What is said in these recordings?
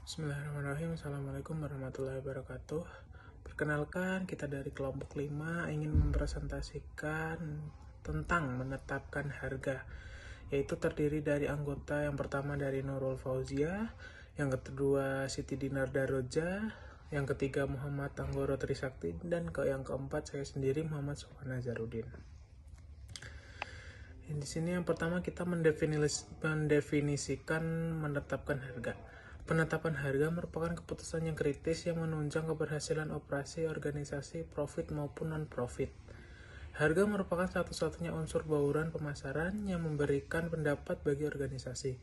Bismillahirrahmanirrahim. Assalamualaikum warahmatullahi wabarakatuh. Perkenalkan, kita dari kelompok 5 ingin mempresentasikan tentang menetapkan harga, yaitu terdiri dari anggota yang pertama dari Nurul Fauzia, yang kedua Siti Dinar Daroja, yang ketiga Muhammad Anggoro Trisakti, dan yang keempat saya sendiri Muhammad Sofwan Nazarudin. Di sini yang pertama kita mendefinisikan menetapkan harga. Penetapan harga merupakan keputusan yang kritis yang menunjang keberhasilan operasi organisasi profit maupun non-profit. Harga merupakan satu-satunya unsur bauran pemasaran yang memberikan pendapat bagi organisasi.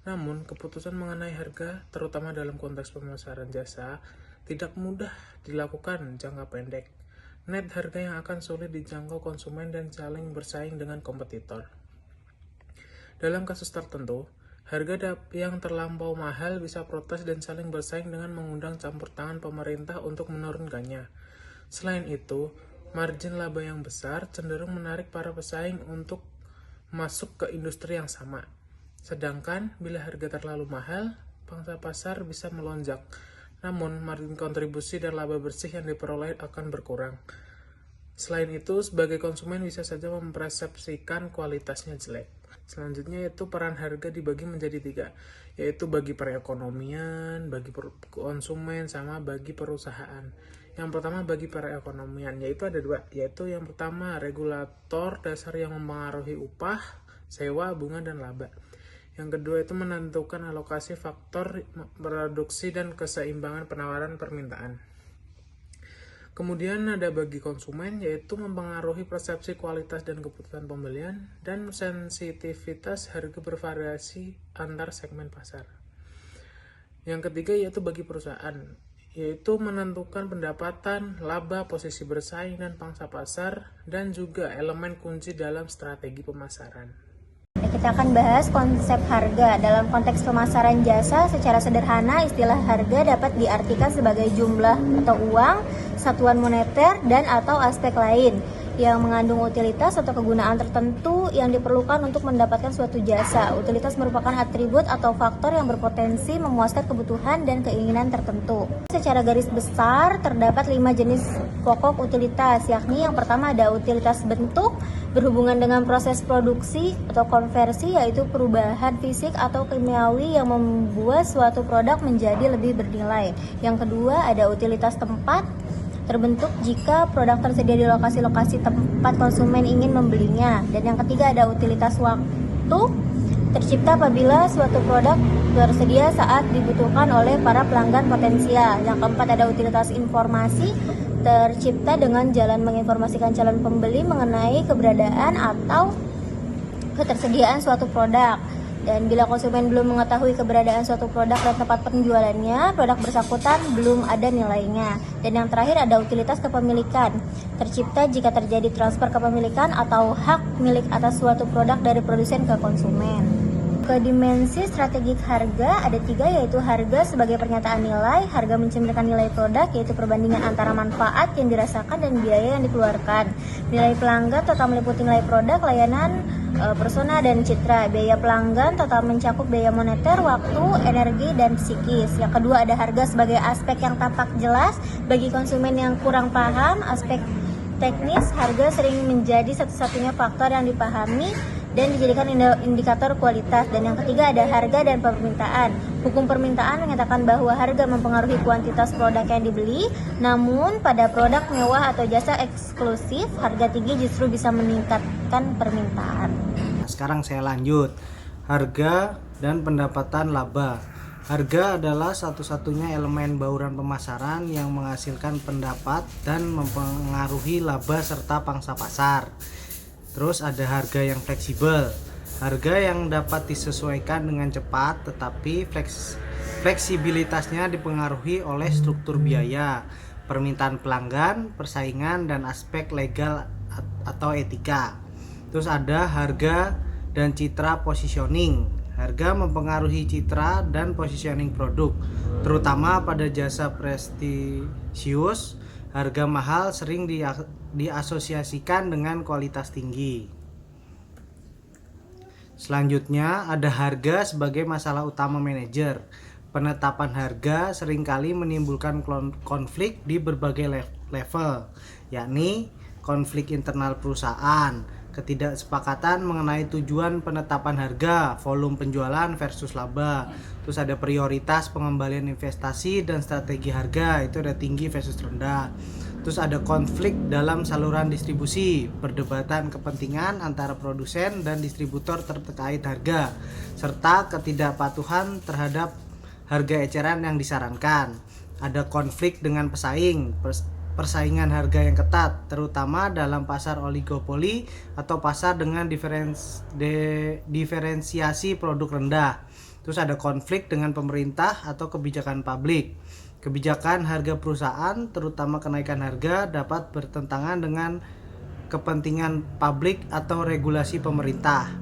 Namun, keputusan mengenai harga, terutama dalam konteks pemasaran jasa, tidak mudah dilakukan jangka pendek. Net harga yang akan sulit dijangkau konsumen dan saling bersaing dengan kompetitor. Dalam kasus tertentu, harga yang terlampau mahal bisa protes dan saling bersaing dengan mengundang campur tangan pemerintah untuk menurunkannya. Selain itu, margin laba yang besar cenderung menarik para pesaing untuk masuk ke industri yang sama. Sedangkan, bila harga terlalu mahal, pangsa pasar bisa melonjak. Namun, margin kontribusi dan laba bersih yang diperoleh akan berkurang. Selain itu, sebagai konsumen bisa saja mempersepsikan kualitasnya jelek. Selanjutnya yaitu peran harga dibagi menjadi 3, yaitu bagi perekonomian, bagi konsumen, sama bagi perusahaan. Yang pertama bagi perekonomian, yaitu ada 2, yaitu yang pertama regulator dasar yang mempengaruhi upah, sewa, bunga, dan laba. Yang kedua itu menentukan alokasi faktor produksi dan keseimbangan penawaran permintaan. Kemudian ada bagi konsumen, yaitu mempengaruhi persepsi kualitas dan keputusan pembelian, dan sensitivitas harga bervariasi antar segmen pasar. Yang ketiga yaitu bagi perusahaan, yaitu menentukan pendapatan, laba, posisi bersaing, dan pangsa pasar, dan juga elemen kunci dalam strategi pemasaran. Kita akan bahas konsep harga. Dalam konteks pemasaran jasa, secara sederhana istilah harga dapat diartikan sebagai jumlah atau uang, satuan moneter, dan atau aspek lain yang mengandung utilitas atau kegunaan tertentu yang diperlukan untuk mendapatkan suatu jasa. Utilitas merupakan atribut atau faktor yang berpotensi memuaskan kebutuhan dan keinginan tertentu. Secara garis besar, terdapat 5 jenis pokok utilitas, yakni yang pertama ada utilitas bentuk, berhubungan dengan proses produksi atau konversi, yaitu perubahan fisik atau kimiawi yang membuat suatu produk menjadi lebih bernilai. Yang kedua ada utilitas tempat, terbentuk jika produk tersedia di lokasi-lokasi tempat konsumen ingin membelinya. Dan yang ketiga ada utilitas waktu, tercipta apabila suatu produk tersedia saat dibutuhkan oleh para pelanggan potensial. Yang keempat ada utilitas informasi, tercipta dengan jalan menginformasikan calon pembeli mengenai keberadaan atau ketersediaan suatu produk. Dan bila konsumen belum mengetahui keberadaan suatu produk dan tempat penjualannya, produk bersangkutan belum ada nilainya. Dan yang terakhir ada utilitas kepemilikan, tercipta jika terjadi transfer kepemilikan atau hak milik atas suatu produk dari produsen ke konsumen. Ke dimensi strategik harga ada 3, yaitu harga sebagai pernyataan nilai, harga mencerminkan nilai produk, yaitu perbandingan antara manfaat yang dirasakan dan biaya yang dikeluarkan. Nilai pelanggan total meliputi nilai produk, layanan, persona, dan citra. Biaya pelanggan total mencakup biaya moneter, waktu, energi, dan psikis. Yang kedua ada harga sebagai aspek yang tampak jelas bagi konsumen yang kurang paham. Aspek teknis, harga sering menjadi satu-satunya faktor yang dipahami dan dijadikan indikator kualitas. Dan yang ketiga ada harga dan permintaan. Hukum permintaan menyatakan bahwa harga mempengaruhi kuantitas produk yang dibeli, namun pada produk mewah atau jasa eksklusif, harga tinggi justru bisa meningkatkan permintaan. Sekarang saya lanjut. Harga dan pendapatan laba. Harga adalah satu-satunya elemen bauran pemasaran yang menghasilkan pendapat dan mempengaruhi laba serta pangsa pasar. Terus ada harga yang fleksibel, harga yang dapat disesuaikan dengan cepat, tetapi fleksibilitasnya dipengaruhi oleh struktur biaya, permintaan pelanggan, persaingan, dan aspek legal atau etika. Terus ada harga dan citra positioning. Harga mempengaruhi citra dan positioning produk, terutama pada jasa prestisius. Harga mahal sering diasosiasikan dengan kualitas tinggi. Selanjutnya ada harga sebagai masalah utama manajer. Penetapan harga seringkali menimbulkan konflik di berbagai level, yakni konflik internal perusahaan, ketidaksepakatan mengenai tujuan penetapan harga, volume penjualan versus laba. Terus ada prioritas pengembalian investasi dan strategi harga, itu ada tinggi versus rendah. Terus ada konflik dalam saluran distribusi, perdebatan kepentingan antara produsen dan distributor terkait harga, serta ketidakpatuhan terhadap harga eceran yang disarankan. Ada konflik dengan pesaing, persaingan harga yang ketat, terutama dalam pasar oligopoli atau pasar dengan diferensiasi produk rendah. Terus ada konflik dengan pemerintah atau kebijakan publik. Kebijakan harga perusahaan, terutama kenaikan harga, dapat bertentangan dengan kepentingan publik atau regulasi pemerintah.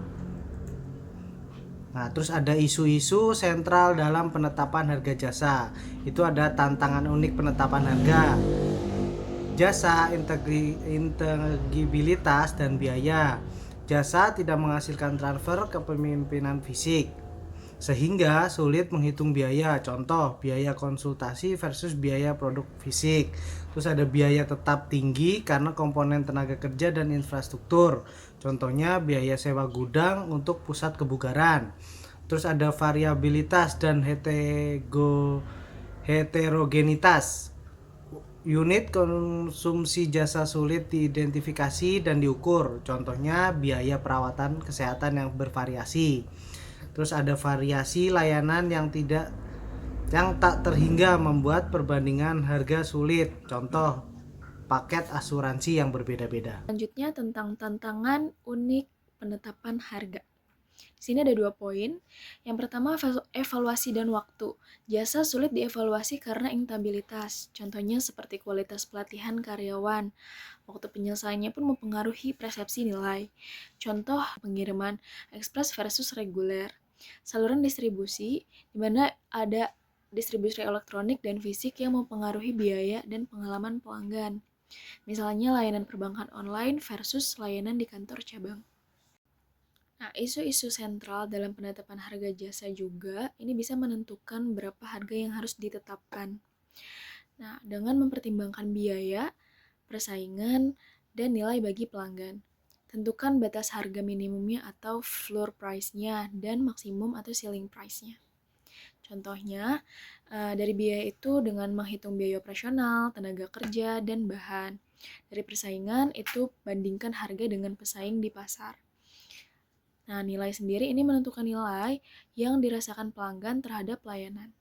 Nah, terus ada isu-isu sentral dalam penetapan harga jasa. Itu ada tantangan unik penetapan harga jasa, integribilitas dan biaya. Jasa tidak menghasilkan transfer kepemimpinan fisik, sehingga sulit menghitung biaya. Contoh, biaya konsultasi versus biaya produk fisik. Terus ada biaya tetap tinggi karena komponen tenaga kerja dan infrastruktur. Contohnya biaya sewa gudang untuk pusat kebugaran. Terus ada variabilitas dan heterogenitas. Unit konsumsi jasa sulit diidentifikasi dan diukur. Contohnya biaya perawatan kesehatan yang bervariasi. Terus ada variasi layanan yang tak terhingga, membuat perbandingan harga sulit. Contoh, paket asuransi yang berbeda-beda. Selanjutnya tentang tantangan unik penetapan harga. Di sini ada 2 poin. Yang pertama, evaluasi dan waktu. Jasa sulit dievaluasi karena instabilitas. Contohnya seperti kualitas pelatihan karyawan. Waktu penyelesaiannya pun mempengaruhi persepsi nilai. Contoh, pengiriman ekspres versus reguler. Saluran distribusi, di mana ada distribusi elektronik dan fisik yang mempengaruhi biaya dan pengalaman pelanggan. Misalnya layanan perbankan online versus layanan di kantor cabang. Nah, isu-isu sentral dalam penetapan harga jasa juga ini bisa menentukan berapa harga yang harus ditetapkan. Nah, dengan mempertimbangkan biaya, persaingan, dan nilai bagi pelanggan. Tentukan batas harga minimumnya atau floor price-nya dan maksimum atau ceiling price-nya. Contohnya, dari biaya itu dengan menghitung biaya operasional, tenaga kerja, dan bahan. Dari persaingan itu bandingkan harga dengan pesaing di pasar. Nah, nilai sendiri ini menentukan nilai yang dirasakan pelanggan terhadap layanan.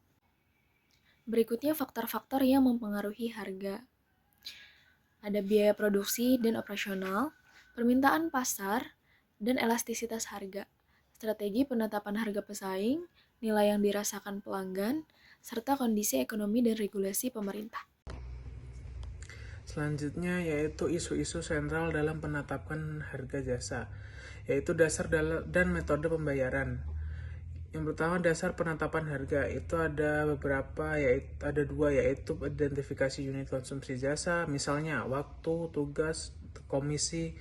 Berikutnya faktor-faktor yang mempengaruhi harga. Ada biaya produksi dan operasional, permintaan pasar, dan elastisitas harga. Strategi penetapan harga pesaing, nilai yang dirasakan pelanggan, serta kondisi ekonomi dan regulasi pemerintah. Selanjutnya yaitu isu-isu sentral dalam penetapan harga jasa, yaitu dasar dan metode pembayaran. Yang pertama, dasar penetapan harga itu ada beberapa, yaitu ada 2, yaitu identifikasi unit konsumsi jasa, misalnya waktu, tugas, komisi.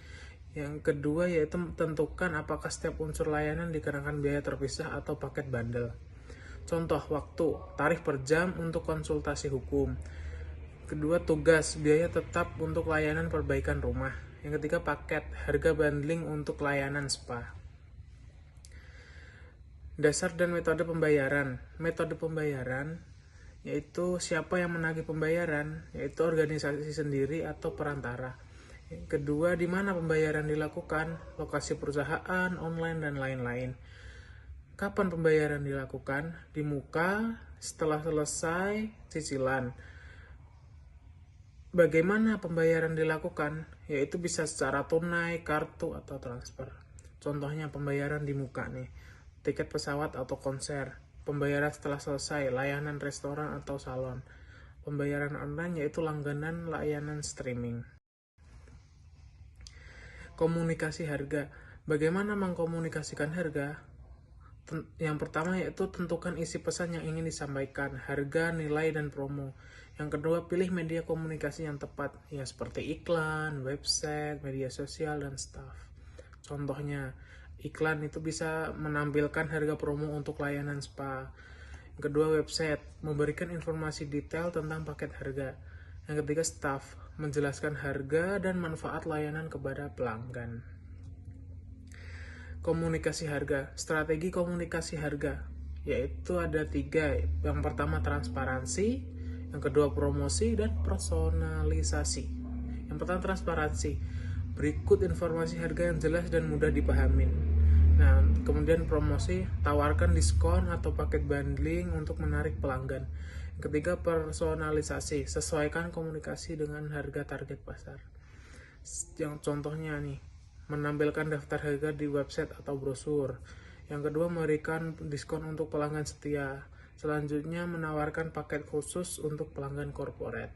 Yang kedua yaitu tentukan apakah setiap unsur layanan dikenakan biaya terpisah atau paket bundle. Contoh, waktu, tarif per jam untuk konsultasi hukum. Kedua, tugas, biaya tetap untuk layanan perbaikan rumah. Yang ketiga, paket, harga bundling untuk layanan spa. Dasar dan metode pembayaran. Metode pembayaran yaitu siapa yang menagih pembayaran, yaitu organisasi sendiri atau perantara. Yang kedua, di mana pembayaran dilakukan, lokasi perusahaan, online, dan lain-lain. Kapan pembayaran dilakukan? Di muka, setelah selesai cicilan. Bagaimana pembayaran dilakukan? Yaitu bisa secara tunai, kartu, atau transfer. Contohnya pembayaran di muka nih, tiket pesawat atau konser. Pembayaran setelah selesai, layanan restoran atau salon. Pembayaran online yaitu langganan layanan streaming. Komunikasi harga. Bagaimana mengkomunikasikan harga? Yang pertama yaitu tentukan isi pesan yang ingin disampaikan, harga, nilai, dan promo. Yang kedua, pilih media komunikasi yang tepat, ya seperti iklan, website, media sosial, dan staff. Contohnya, iklan itu bisa menampilkan harga promo untuk layanan spa. Yang kedua, website, memberikan informasi detail tentang paket harga. Yang ketiga, staff, menjelaskan harga dan manfaat layanan kepada pelanggan. Komunikasi harga, strategi komunikasi harga, yaitu ada 3. Yang pertama, transparansi. Yang kedua, promosi dan personalisasi. Yang pertama, transparansi, berikut informasi harga yang jelas dan mudah dipahamin. Nah, kemudian promosi, tawarkan diskon atau paket bundling untuk menarik pelanggan. Yang ketiga, personalisasi, sesuaikan komunikasi dengan harga target pasar. Yang contohnya nih, menampilkan daftar harga di website atau brosur. Yang kedua, memberikan diskon untuk pelanggan setia. Selanjutnya, menawarkan paket khusus untuk pelanggan korporat.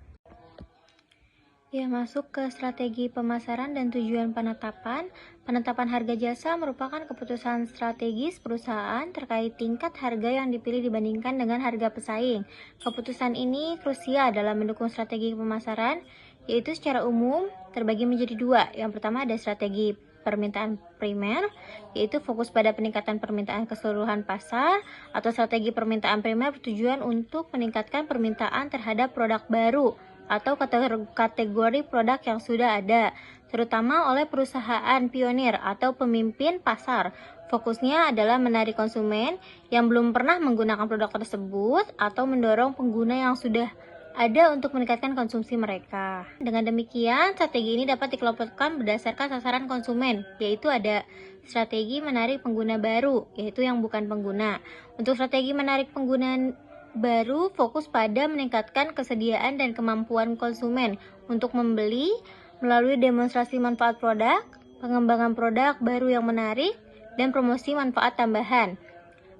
Ya, masuk ke strategi pemasaran dan tujuan penetapan. Penetapan harga jasa merupakan keputusan strategis perusahaan terkait tingkat harga yang dipilih dibandingkan dengan harga pesaing. Keputusan ini krusial dalam mendukung strategi pemasaran, yaitu secara umum terbagi menjadi 2. Yang pertama ada strategi permintaan primer, yaitu fokus pada peningkatan permintaan keseluruhan pasar, atau strategi permintaan primer bertujuan untuk meningkatkan permintaan terhadap produk baru atau kategori produk yang sudah ada, terutama oleh perusahaan pionir atau pemimpin pasar. Fokusnya adalah menarik konsumen yang belum pernah menggunakan produk tersebut atau mendorong pengguna yang sudah ada untuk meningkatkan konsumsi mereka. Dengan demikian, strategi ini dapat dikelompokkan berdasarkan sasaran konsumen, yaitu ada strategi menarik pengguna baru, yaitu yang bukan pengguna. Untuk strategi menarik pengguna baru fokus pada meningkatkan kesediaan dan kemampuan konsumen untuk membeli melalui demonstrasi manfaat produk, pengembangan produk baru yang menarik, dan promosi manfaat tambahan,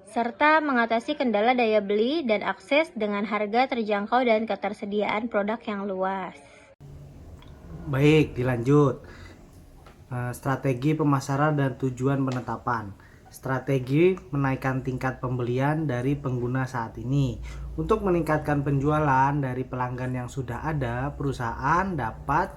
serta mengatasi kendala daya beli dan akses dengan harga terjangkau dan ketersediaan produk yang luas. Baik, dilanjut. Strategi pemasaran dan tujuan penetapan. Strategi menaikkan tingkat pembelian dari pengguna saat ini. Untuk meningkatkan penjualan dari pelanggan yang sudah ada, perusahaan dapat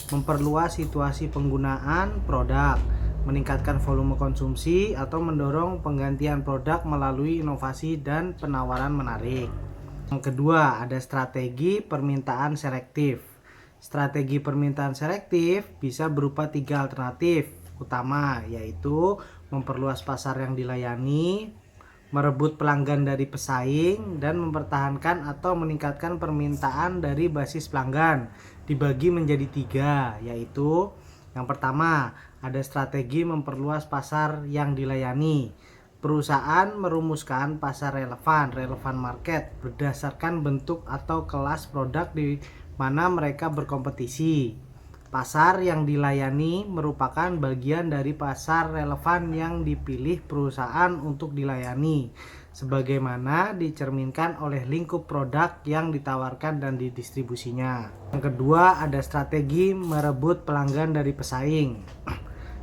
memperluas situasi penggunaan produk, meningkatkan volume konsumsi, atau mendorong penggantian produk melalui inovasi dan penawaran menarik. Yang kedua, ada strategi permintaan selektif. Strategi permintaan selektif bisa berupa 3 alternatif utama, yaitu memperluas pasar yang dilayani, merebut pelanggan dari pesaing, dan mempertahankan atau meningkatkan permintaan dari basis pelanggan. Dibagi menjadi 3, yaitu yang pertama, ada strategi memperluas pasar yang dilayani. Perusahaan merumuskan pasar relevan market berdasarkan bentuk atau kelas produk di mana mereka berkompetisi. Pasar yang dilayani merupakan bagian dari pasar relevan yang dipilih perusahaan untuk dilayani, sebagaimana dicerminkan oleh lingkup produk yang ditawarkan dan didistribusinya. Yang kedua, ada strategi merebut pelanggan dari pesaing.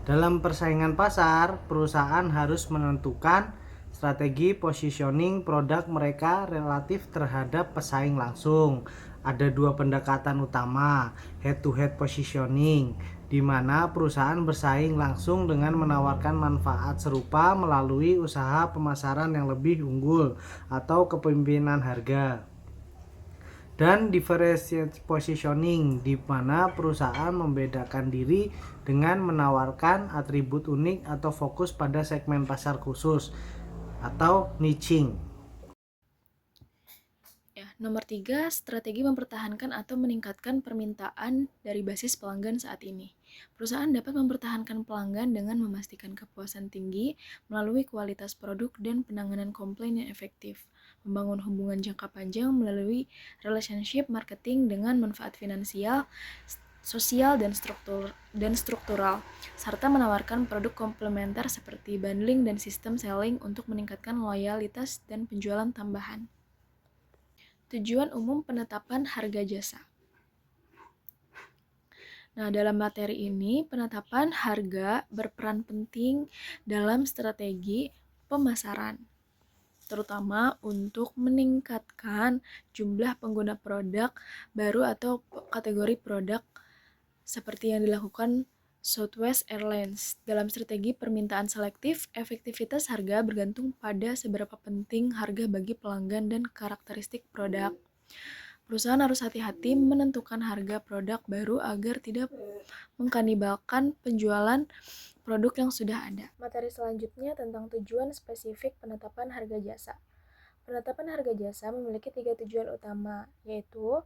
Dalam persaingan pasar, perusahaan harus menentukan strategi positioning produk mereka relatif terhadap pesaing langsung. Ada 2 pendekatan utama, head-to-head positioning, di mana perusahaan bersaing langsung dengan menawarkan manfaat serupa melalui usaha pemasaran yang lebih unggul atau kepemimpinan harga. Dan differentiated positioning, di mana perusahaan membedakan diri dengan menawarkan atribut unik atau fokus pada segmen pasar khusus atau niching. Nomor 3, strategi mempertahankan atau meningkatkan permintaan dari basis pelanggan saat ini. Perusahaan dapat mempertahankan pelanggan dengan memastikan kepuasan tinggi melalui kualitas produk dan penanganan komplain yang efektif, membangun hubungan jangka panjang melalui relationship marketing dengan manfaat finansial, sosial, dan struktural, serta menawarkan produk komplementer seperti bundling dan sistem selling untuk meningkatkan loyalitas dan penjualan tambahan. Tujuan umum penetapan harga jasa. Nah, dalam materi ini, penetapan harga berperan penting dalam strategi pemasaran, terutama untuk meningkatkan jumlah pengguna produk baru atau kategori produk seperti yang dilakukan Southwest Airlines. Dalam strategi permintaan selektif, efektivitas harga bergantung pada seberapa penting harga bagi pelanggan dan karakteristik produk. Perusahaan harus hati-hati menentukan harga produk baru agar tidak mengkanibalkan penjualan produk yang sudah ada. Materi selanjutnya tentang tujuan spesifik penetapan harga jasa. Penetapan harga jasa memiliki 3 tujuan utama, yaitu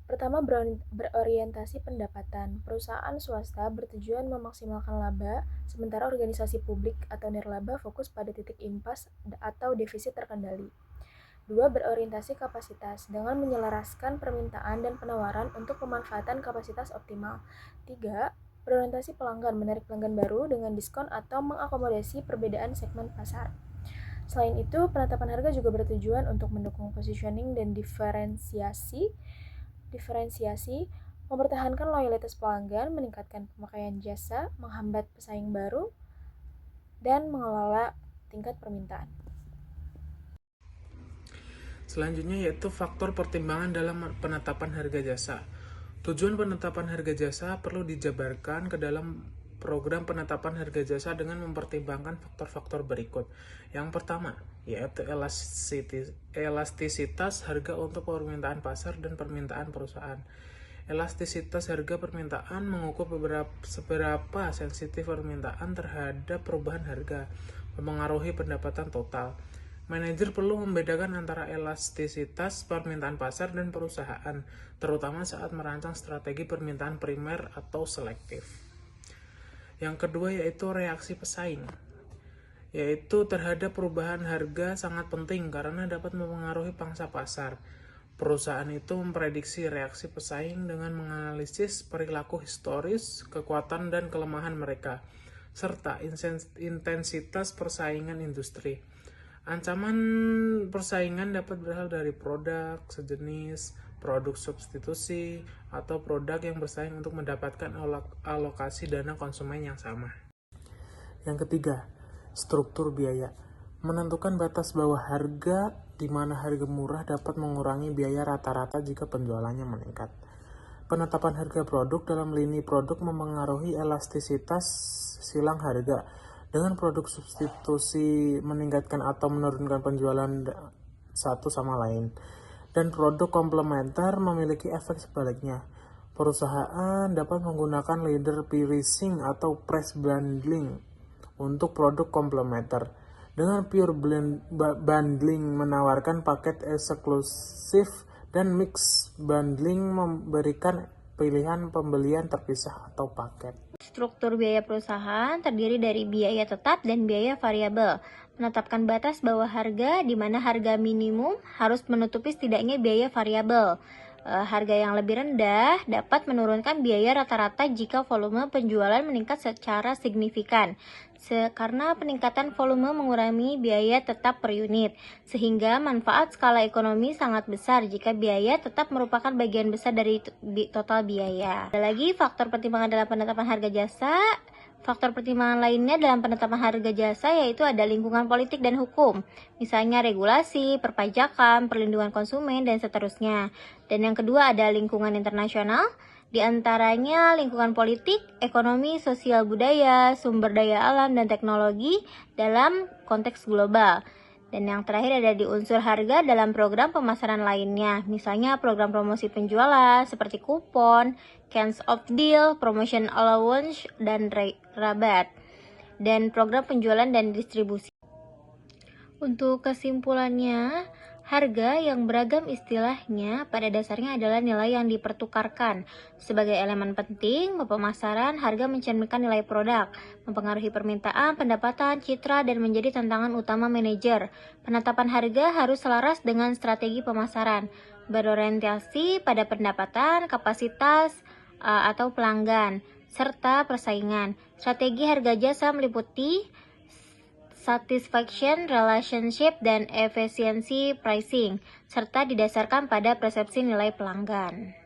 pertama, berorientasi pendapatan. Perusahaan swasta bertujuan memaksimalkan laba, sementara organisasi publik atau nirlaba fokus pada titik impas atau defisit terkendali. 2. Berorientasi kapasitas dengan menyelaraskan permintaan dan penawaran untuk pemanfaatan kapasitas optimal. 3. Berorientasi pelanggan, menarik pelanggan baru dengan diskon atau mengakomodasi perbedaan segmen pasar. Selain itu, penetapan harga juga bertujuan untuk mendukung positioning dan diferensiasi, mempertahankan loyalitas pelanggan, meningkatkan pemakaian jasa, menghambat pesaing baru, dan mengelola tingkat permintaan. Selanjutnya yaitu faktor pertimbangan dalam penetapan harga jasa. Tujuan penetapan harga jasa perlu dijabarkan ke dalam program penetapan harga jasa dengan mempertimbangkan faktor-faktor berikut. Yang pertama, yaitu elastisitas harga untuk permintaan pasar dan permintaan perusahaan. Elastisitas harga permintaan mengukur seberapa sensitif permintaan terhadap perubahan harga, mempengaruhi pendapatan total. Manajer perlu membedakan antara elastisitas permintaan pasar dan perusahaan, terutama saat merancang strategi permintaan primer atau selektif. Yang kedua yaitu reaksi pesaing, yaitu terhadap perubahan harga sangat penting karena dapat mempengaruhi pangsa pasar. Perusahaan itu memprediksi reaksi pesaing dengan menganalisis perilaku historis, kekuatan dan kelemahan mereka, serta intensitas persaingan industri. Ancaman persaingan dapat berasal dari produk sejenis, produk substitusi, atau produk yang bersaing untuk mendapatkan alokasi dana konsumen yang sama. Yang ketiga, struktur biaya. Menentukan batas bawah harga di mana harga murah dapat mengurangi biaya rata-rata jika penjualannya meningkat. Penetapan harga produk dalam lini produk mempengaruhi elastisitas silang harga. Dengan produk substitusi meningkatkan atau menurunkan penjualan satu sama lain. Dan produk komplementer memiliki efek sebaliknya. Perusahaan dapat menggunakan ladder pricing atau price bundling untuk produk komplementer. Dengan pure bundling menawarkan paket eksklusif dan mix bundling memberikan pilihan pembelian terpisah atau paket. Struktur biaya perusahaan terdiri dari biaya tetap dan biaya variabel. Menetapkan batas bawah harga di mana harga minimum harus menutupi setidaknya biaya variabel. Harga yang lebih rendah dapat menurunkan biaya rata-rata jika volume penjualan meningkat secara signifikan. Karena peningkatan volume mengurangi biaya tetap per unit, sehingga manfaat skala ekonomi sangat besar jika biaya tetap merupakan bagian besar dari total biaya. Ada lagi faktor pertimbangan dalam penetapan harga jasa. Faktor pertimbangan lainnya dalam penetapan harga jasa yaitu ada lingkungan politik dan hukum, misalnya regulasi, perpajakan, perlindungan konsumen, dan seterusnya. Dan yang kedua ada lingkungan internasional, di antaranya lingkungan politik, ekonomi, sosial budaya, sumber daya alam, dan teknologi dalam konteks global. Dan yang terakhir ada di unsur harga dalam program pemasaran lainnya, misalnya program promosi penjualan seperti kupon, cans of deal, promotion allowance, dan rabat, dan program penjualan dan distribusi. Untuk kesimpulannya, harga yang beragam istilahnya pada dasarnya adalah nilai yang dipertukarkan. Sebagai elemen penting, pemasaran harga mencerminkan nilai produk, mempengaruhi permintaan, pendapatan, citra, dan menjadi tantangan utama manajer. Penetapan harga harus selaras dengan strategi pemasaran, berorientasi pada pendapatan, kapasitas, atau pelanggan, serta persaingan. Strategi harga jasa meliputi satisfaction, relationship, dan efisiensi pricing, serta didasarkan pada persepsi nilai pelanggan.